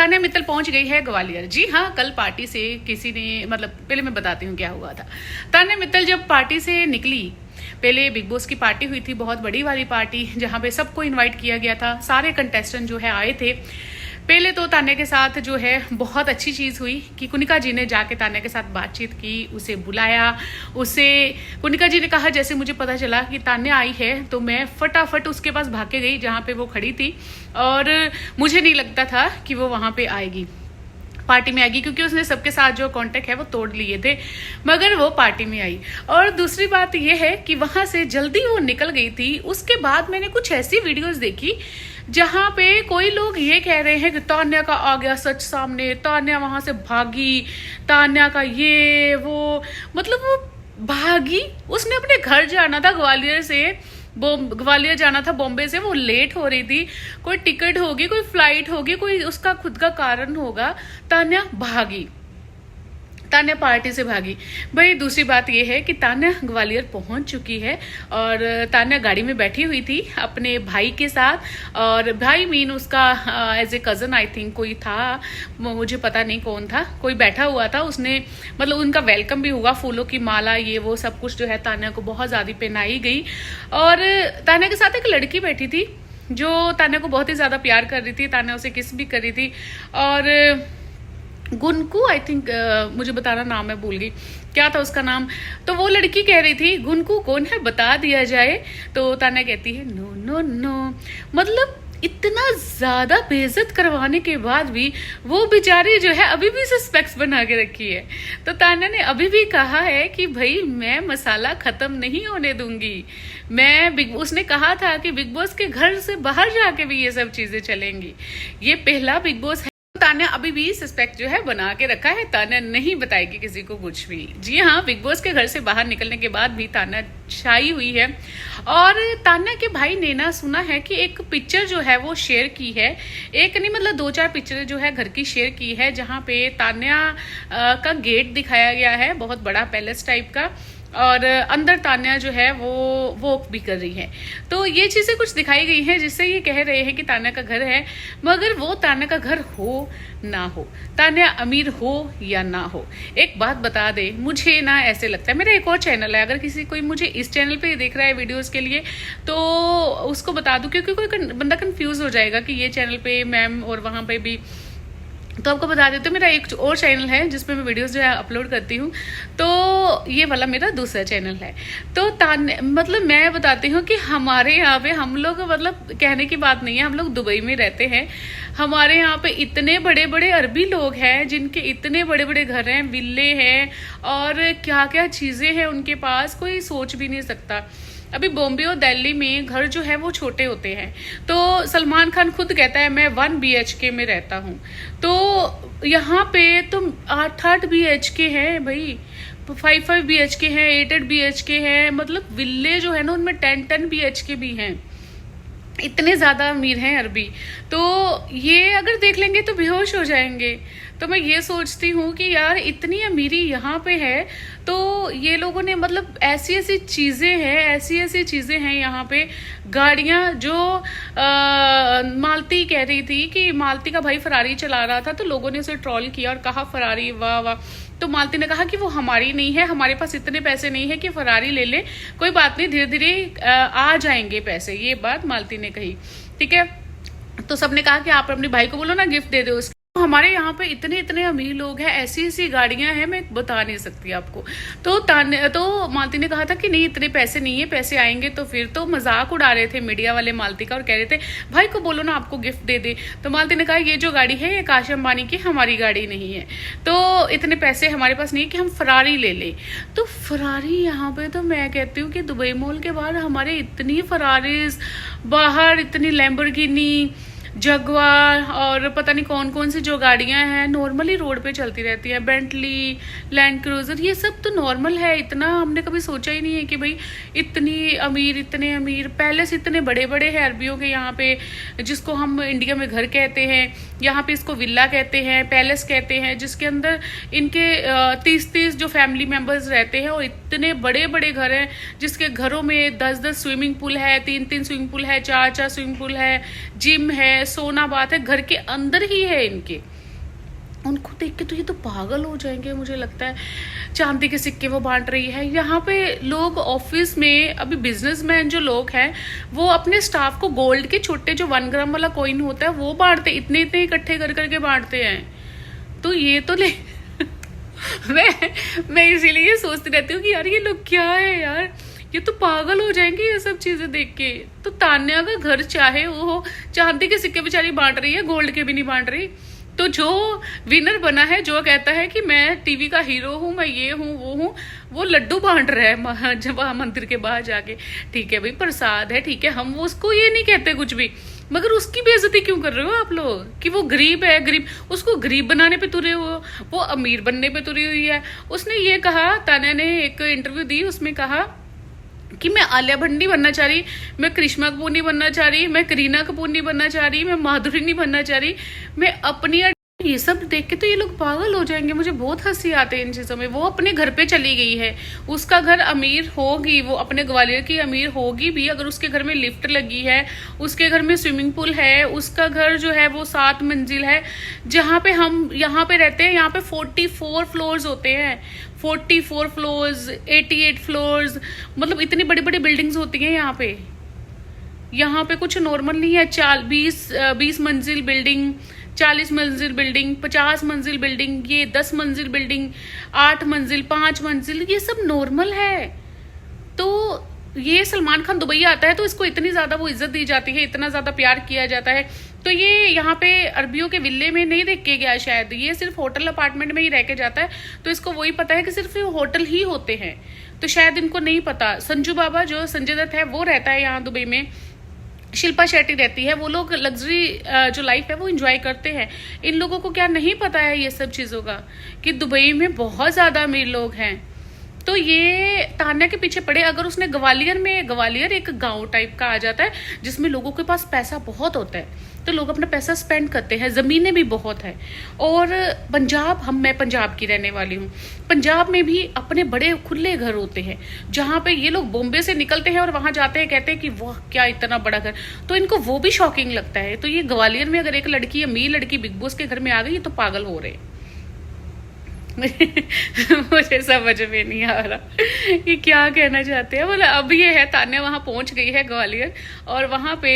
तान्या मित्तल पहुंच गई है ग्वालियर। जी हाँ, कल पार्टी से किसी ने, मतलब पहले मैं बताती हूँ क्या हुआ था। तान्या मित्तल जब पार्टी से निकली, पहले बिग बॉस की पार्टी हुई थी, बहुत बड़ी वाली पार्टी, जहाँ पे सबको इनवाइट किया गया था, सारे कंटेस्टेंट जो है आए थे। पहले तो तान्या के साथ जो है बहुत अच्छी चीज़ हुई कि कुनिका जी ने जाके तान्या के साथ बातचीत की, उसे बुलाया। उसे कुनिका जी ने कहा, जैसे मुझे पता चला कि तान्या आई है तो मैं फटाफट उसके पास भाग के गई जहाँ पे वो खड़ी थी, और मुझे नहीं लगता था कि वो वहाँ पे आएगी, पार्टी में आएगी, क्योंकि उसने सबके साथ जो कांटेक्ट है वो तोड़ लिए थे, मगर वो पार्टी में आई। और दूसरी बात ये है कि वहां से जल्दी वो निकल गई थी। उसके बाद मैंने कुछ ऐसी वीडियोस देखी जहां पे कोई लोग ये कह रहे हैं कि तान्या का आ गया सच सामने, तान्या वहां से भागी, तान्या का ये वो, मतलब वो भागी, उसने अपने घर जाना था, ग्वालियर जाना था बॉम्बे से, वो लेट हो रही थी, कोई टिकट होगी, कोई फ्लाइट होगी, कोई उसका खुद का कारण होगा, तान्या भागी, तान्या पार्टी से भागी। भाई दूसरी बात यह है कि तान्या ग्वालियर पहुंच चुकी है, और तान्या गाड़ी में बैठी हुई थी अपने भाई के साथ, और भाई मीन उसका as a cousin I think कोई था, मुझे पता नहीं कौन था, कोई बैठा हुआ था, उसने मतलब उनका वेलकम भी हुआ, फूलों की माला ये वो सब कुछ जो है तान्या को बहुत ज्यादा पहनाई गई। और तान्या के साथ एक लड़की बैठी थी जो तान्या को बहुत ही ज्यादा प्यार कर रही थी, तान्या उसे किस भी कर रही थी, और गुनकू आई थिंक, मुझे बताना नाम मैं भूल गई, क्या था उसका नाम। तो वो लड़की कह रही थी गुनकू कौन है बता दिया जाए, तो तान्या कहती है नो नो नो। मतलब इतना ज्यादा बेइज्जत करवाने के बाद भी वो बेचारी जो है अभी भी सस्पेक्ट्स बना के रखी है। तो तान्या ने अभी भी कहा है कि भाई मैं मसाला खत्म नहीं होने दूंगी, उसने कहा था कि बिग बॉस के घर से बाहर जाके भी ये सब चीजें चलेंगी, ये पहला बिग बॉस है। तान्या अभी भी सस्पेक्ट जो है बना के रखा है, तान्या नहीं बताएगी किसी को कुछ भी। जी हाँ, बिग बॉस के घर से बाहर निकलने के बाद भी तान्या छाई हुई है। और तान्या के भाई ने ना सुना है कि एक पिक्चर जो है वो शेयर की है, एक नहीं मतलब 2-4 पिक्चरें जो है घर की शेयर की है, जहाँ पे तान्या का गेट दिखाया गया है, बहुत बड़ा पैलेस टाइप का, और अंदर तान्या जो है वो वॉक भी कर रही है। तो ये चीजें कुछ दिखाई गई हैं जिससे ये कह रहे हैं कि तान्या का घर है, मगर वो तान्या का घर हो ना हो, तान्या अमीर हो या ना हो, एक बात बता दे, मुझे ना ऐसे लगता है, मेरा एक और चैनल है, अगर किसी कोई मुझे इस चैनल पे देख रहा है वीडियोस के लिए तो उसको बता दूं, क्योंकि कोई बंदा कंफ्यूज हो जाएगा कि ये चैनल पे मैम और वहां पे भी, तो आपको बता देते, मेरा एक और चैनल है जिसमें मैं वीडियोस जो है अपलोड करती हूँ, तो ये वाला मेरा दूसरा चैनल है। तो मतलब मैं बताती हूँ कि हमारे यहाँ पे हम लोग, मतलब कहने की बात नहीं है, हम लोग दुबई में रहते हैं, हमारे यहाँ पे इतने बड़े बड़े अरबी लोग हैं जिनके इतने बड़े बड़े घर हैं, विल्ले हैं, और क्या क्या चीजें हैं उनके पास, कोई सोच भी नहीं सकता। अभी बॉम्बे और दिल्ली में घर जो है वो छोटे होते हैं, तो सलमान खान खुद कहता है मैं 1 BHK में रहता हूँ, तो यहाँ पे तो 8-8 BHK है भाई, 5-5 BHK है, 8-8 BHK है, मतलब विल्ले जो है ना उनमें 10-10 BHK भी हैं, इतने ज्यादा अमीर हैं अरबी। तो ये अगर देख लेंगे तो बेहोश हो जाएंगे। तो मैं ये सोचती हूँ कि यार इतनी अमीरी यहाँ पे है, तो ये लोगों ने मतलब ऐसी ऐसी चीजें हैं यहाँ पे, गाड़ियां जो मालती कह रही थी कि मालती का भाई फरारी चला रहा था, तो लोगों ने उसे ट्रोल किया और कहा फरारी वाह वाह, तो मालती ने कहा कि वो हमारी नहीं है, हमारे पास इतने पैसे नहीं है कि फरारी ले ले, कोई बात नहीं धीरे धीरे आ जाएंगे पैसे, ये बात मालती ने कही। ठीक है, तो सबने कहा कि आप अपने भाई को बोलो ना गिफ्ट दे दो उसके। हमारे यहाँ पे इतने इतने अमीर लोग हैं, ऐसी ऐसी गाड़ियां हैं, मैं बता नहीं सकती आपको। तो मालती ने कहा था कि नहीं इतने पैसे नहीं है, पैसे आएंगे तो फिर, तो मजाक उड़ा रहे थे मीडिया वाले मालती का, और कह रहे थे भाई को बोलो ना आपको गिफ्ट दे दे। तो मालती ने कहा ये जो गाड़ी है ये आकाश अंबानी की, हमारी गाड़ी नहीं है, तो इतने पैसे हमारे पास नहीं है कि हम फरारी ले लें। तो फरारी यहाँ पे तो मैं कहती हूँ कि दुबई मॉल के बाहर हमारे इतनी फरारीज, बाहर इतनी लैम्बोर्गिनी, जगुआर और पता नहीं कौन कौन सी जो गाड़ियां हैं नॉर्मली रोड पे चलती रहती है, बेंटली, लैंड क्रूजर, ये सब तो नॉर्मल है। इतना हमने कभी सोचा ही नहीं है कि भाई इतने अमीर पैलेस इतने बड़े बड़े हैं अरबियों के यहाँ पे, जिसको हम इंडिया में घर कहते हैं, यहाँ पे इसको विला कहते हैं, पैलेस कहते हैं, जिसके अंदर इनके 30-30 जो फैमिली मेंबर्स रहते हैं, और इतने बड़े बड़े घर हैं जिसके घरों में 10-10 स्विमिंग पूल है, 3-3 स्विमिंग पूल है, 4-4 स्विमिंग पूल है, जिम है, सोना बात है, घर के अंदर ही है इनके। उनको देख के तो ये तो पागल हो जाएंगे, मुझे लगता है। चांदी के सिक्के वो बांट रही है। यहाँ पे लोग ऑफिस में, अभी बिजनेसमैन जो लोग हैं वो अपने स्टाफ को गोल्ड के छोटे जो 1 ग्राम वाला कॉइन होता है वो बांटते, इतने इतने इकट्ठे कर करके बांटते हैं। तो ये तो ले मैं इसीलिए सोचती रहती हूँ कि यार ये लोग क्या है यार, ये तो पागल हो जाएंगे ये सब चीजें देख के। तो तान्या का घर चाहे वो हो, चांदी के सिक्के बेचारी बांट रही है, गोल्ड के भी नहीं बांट रही। तो जो विनर बना है, जो कहता है कि मैं टीवी का हीरो हूं, मैं ये हूं वो हूं, वो लड्डू बांट रहा है जब मंदिर के बाहर जाके। ठीक है भाई, प्रसाद है, ठीक है, हम वो उसको ये नहीं कहते कुछ भी, मगर उसकी बेइज्जती क्यों कर रहे हो आप लोग कि वो गरीब है, गरीब, उसको गरीब बनाने पे तुरे हो, वो अमीर बनने पे तुरी हुई है। उसने ये कहा, तान्या ने एक इंटरव्यू दी, उसमें कहा कि मैं आलिया भट्ट नहीं बनना चाह रही, मैं करिश्मा कपूर नहीं बनना चाह रही, मैं करीना कपूर नहीं बनना चाह रही, मैं माधुरी नहीं बनना चाह रही, मैं अपनी। ये सब देख के तो ये लोग पागल हो जाएंगे। मुझे बहुत हंसी आती है इन चीजों में। वो अपने घर पे चली गई है, उसका घर अमीर होगी, वो अपने ग्वालियर की अमीर होगी भी अगर उसके घर में लिफ्ट लगी है, उसके घर में स्विमिंग पूल है, उसका घर जो है वो 7 मंजिल है। जहाँ पे हम यहाँ पे रहते हैं, यहाँ पे 44 फ्लोर्स होते हैं, 44 फ्लोर्स, 88 फ्लोर्स, मतलब इतनी बड़ी बड़ी बिल्डिंग्स होती हैं यहाँ पे। यहाँ पे कुछ नॉर्मल नहीं है। 20 मंजिल बिल्डिंग, 40 मंजिल बिल्डिंग, 50 मंजिल बिल्डिंग, ये 10 मंजिल बिल्डिंग, 8 मंजिल, 5 मंजिल, ये सब नॉर्मल है। तो ये सलमान खान दुबई आता है तो इसको इतनी ज्यादा वो इज्जत दी जाती है, इतना ज्यादा प्यार किया जाता है। तो ये यहाँ पे अरबियों के विल्ले में नहीं देख के गया, शायद ये सिर्फ होटल अपार्टमेंट में ही रह के जाता है, तो इसको वही पता है कि सिर्फ होटल ही होते हैं। तो शायद इनको नहीं पता। संजू बाबा जो संजय दत्त है वो रहता है यहाँ दुबई में, शिल्पा शेट्टी रहती है, वो लोग लग्जरी जो लाइफ है वो एंजॉय करते हैं। इन लोगों को क्या नहीं पता है ये सब चीजों का कि दुबई में बहुत ज्यादा अमीर लोग हैं। तो ये तान्या के पीछे पड़े। अगर उसने ग्वालियर एक गांव टाइप का आ जाता है जिसमें लोगों के पास पैसा बहुत होता है, तो लोग अपना पैसा स्पेंड करते हैं, जमीनें भी बहुत है। और पंजाब, मैं पंजाब की रहने वाली हूँ, पंजाब में भी अपने बड़े खुले घर होते हैं, जहाँ पे ये लोग बॉम्बे से निकलते हैं और वहां जाते हैं, कहते हैं कि वाह क्या इतना बड़ा घर, तो इनको वो भी शॉकिंग लगता है। तो ये ग्वालियर में अगर एक लड़की, अमीर लड़की बिग बॉस के घर में आ गई तो पागल हो रहे हैं। मुझे समझ में नहीं आ रहा ये क्या कहना चाहते हैं। बोला अब ये है, तान्या वहां पहुंच गई है ग्वालियर, और वहां पे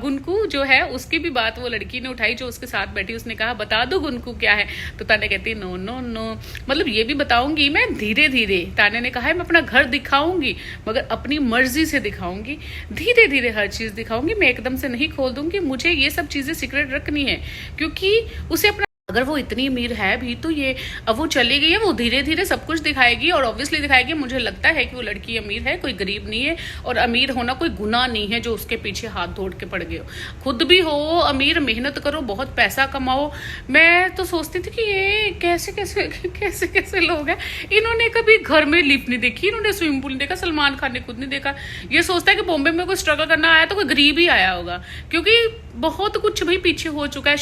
गुनकू जो है उसकी भी बात वो लड़की ने उठाई जो उसके साथ बैठी। उसने कहा बता दो गुनकू क्या है, तो तान्या कहती नो नो नो, मतलब ये भी बताऊंगी मैं धीरे धीरे। तान्या ने कहा है मैं अपना घर दिखाऊंगी मगर अपनी मर्जी से दिखाऊंगी, धीरे धीरे हर चीज दिखाऊंगी, मैं एकदम से नहीं खोल दूंगी, मुझे ये सब चीजें सीक्रेट रखनी है। क्योंकि उसे अपना, अगर वो इतनी अमीर है भी तो ये, अब वो चली गई है, वो धीरे धीरे सब कुछ दिखाएगी और ऑब्वियसली दिखाएगी। मुझे लगता है कि वो लड़की अमीर है, कोई गरीब नहीं है, और अमीर होना कोई गुनाह नहीं है जो उसके पीछे हाथ धोड़ के पड़ गए हो। खुद भी हो अमीर, मेहनत करो, बहुत पैसा कमाओ। मैं तो सोचती थी कि ये कैसे कैसे कैसे कैसे लोग हैं, इन्होंने कभी घर में लिफ्ट नहीं देखी, इन्होंने स्विमिंग पूल नहीं देखा, सलमान खान ने खुद नहीं देखा। ये सोचता है कि बॉम्बे में कोई स्ट्रगल करना आया तो कोई गरीब ही आया होगा, क्योंकि बहुत कुछ भाई पीछे हो चुका है।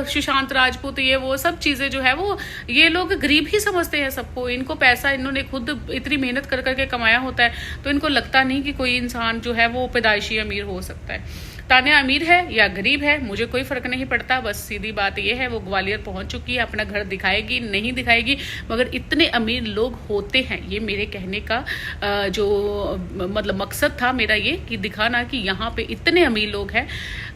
सुशांत राजपूत, ये वो सब चीजें जो है वो ये लोग गरीब ही समझते हैं सबको। इनको पैसा इन्होंने खुद इतनी मेहनत कर करके कमाया होता है, तो इनको लगता नहीं कि कोई इंसान जो है वो पैदाइशी अमीर हो सकता है। तान्या अमीर है या गरीब है मुझे कोई फर्क नहीं पड़ता, बस सीधी बात यह है वो ग्वालियर पहुंच चुकी है, अपना घर दिखाएगी नहीं दिखाएगी, मगर इतने अमीर लोग होते हैं। ये मेरे कहने का जो मतलब मकसद था मेरा ये कि दिखाना कि यहाँ पे इतने अमीर लोग हैं।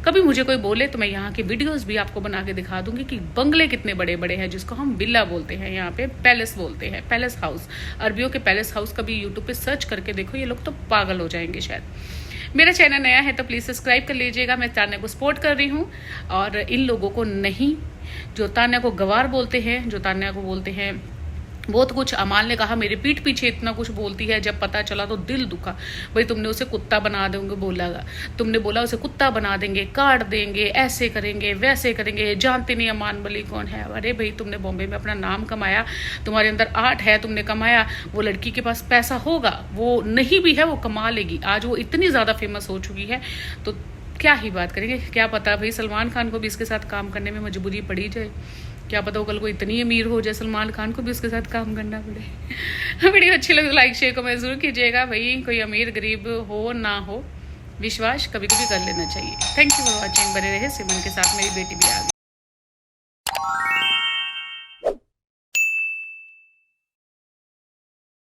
कभी मुझे कोई बोले तो मैं यहाँ के वीडियोस भी आपको बना के दिखा दूंगी कि बंगले कितने बड़े बड़े हैं, जिसको हम विला बोलते हैं, यहाँ पे पैलेस बोलते हैं, पैलेस हाउस, अरबियों के पैलेस हाउस। कभी यूट्यूब पे सर्च करके देखो, ये लोग तो पागल हो जाएंगे शायद। मेरा चैनल नया है तो प्लीज सब्सक्राइब कर लीजिएगा। मैं तान्या को सपोर्ट कर रही हूँ और इन लोगों को नहीं, जो तान्या को गवार बोलते हैं, जो तान्या को बोलते हैं बहुत कुछ। अमाल ने कहा मेरे पीठ पीछे इतना कुछ बोलती है, जब पता चला तो दिल दुखा। भाई तुमने उसे कुत्ता बना देंगे बोला, तुमने बोला उसे कुत्ता बना देंगे, काट देंगे, ऐसे करेंगे वैसे करेंगे, जानते नहीं अमान मलिक कौन है। अरे भाई तुमने बॉम्बे में अपना नाम कमाया, तुम्हारे अंदर आर्ट है, तुमने कमाया। वो लड़की के पास पैसा होगा, वो नहीं भी है वो कमा लेगी। आज वो इतनी ज्यादा फेमस हो चुकी है तो क्या ही बात करेंगे। क्या पता भाई सलमान खान को भी इसके साथ काम करने में मजबूरी पड़ी जाए, क्या पता वो कल को इतनी अमीर हो जाए सलमान खान को भी उसके साथ काम करना पड़े। वीडियो अच्छी लगे तो लाइक शेयर कमेंट जरूर कीजिएगा। भाई कोई अमीर गरीब हो ना हो, विश्वास कभी कभी कर लेना चाहिए। Thank you for watching. बने रहे सिमन के साथ, मेरी बेटी भी आ गई।